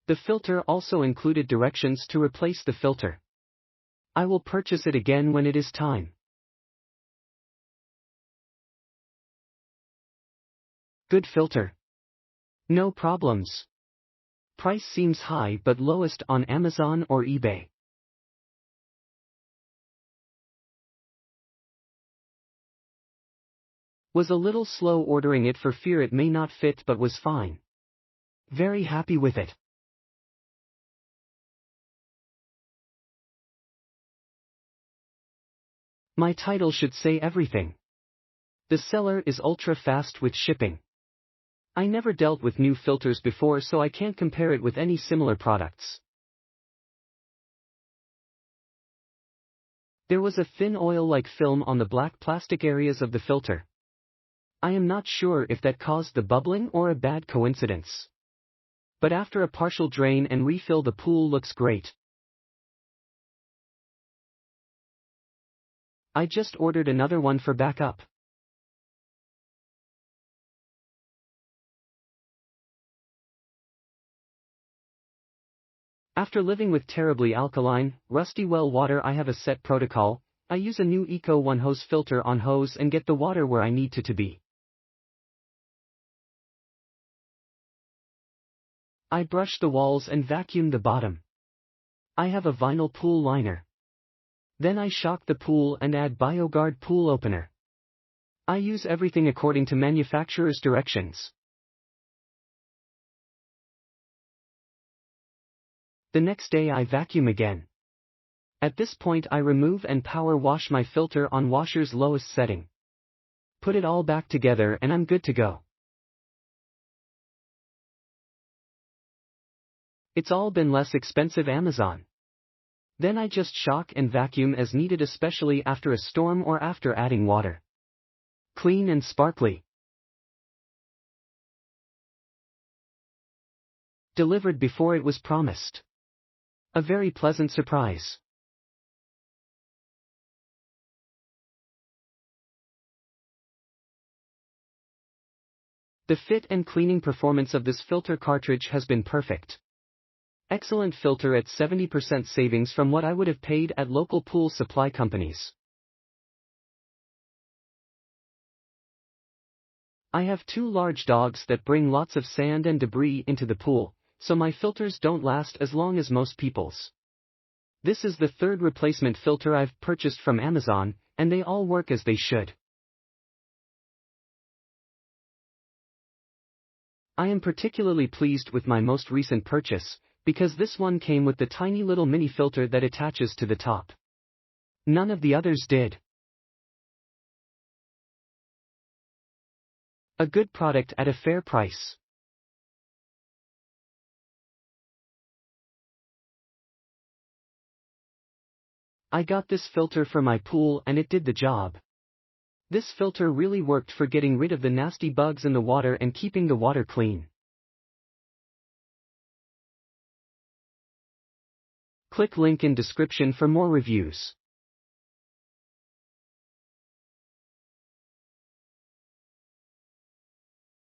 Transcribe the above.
The filter also included directions to replace the filter. I will purchase it again when it is time. Good filter. No problems. Price seems high but lowest on Amazon or eBay. Was a little slow ordering it for fear it may not fit, but was fine. Very happy with it. My title should say everything. The seller is ultra fast with shipping. I never dealt with new filters before, so I can't compare it with any similar products. There was a thin oil-like film on the black plastic areas of the filter. I am not sure if that caused the bubbling or a bad coincidence. But after a partial drain and refill, the pool looks great. I just ordered another one for backup. After living with terribly alkaline, rusty well water, I have a set protocol. I use a new Eco 1 hose filter on hose and get the water where I need to be. I brush the walls and vacuum the bottom. I have a vinyl pool liner. Then I shock the pool and add BioGuard pool opener. I use everything according to manufacturer's directions. The next day I vacuum again. At this point I remove and power wash my filter on washer's lowest setting. Put it all back together and I'm good to go. It's all been less expensive Amazon. Then I just shock and vacuum as needed, especially after a storm or after adding water. Clean and sparkly. Delivered before it was promised. A very pleasant surprise. The fit and cleaning performance of this filter cartridge has been perfect. Excellent filter at 70% savings from what I would have paid at local pool supply companies. I have two large dogs that bring lots of sand and debris into the pool, so my filters don't last as long as most people's. This is the third replacement filter I've purchased from Amazon, and they all work as they should. I am particularly pleased with my most recent purchase, because this one came with the tiny little mini filter that attaches to the top. None of the others did. A good product at a fair price. I got this filter for my pool and it did the job. This filter really worked for getting rid of the nasty bugs in the water and keeping the water clean. Click link in description for more reviews.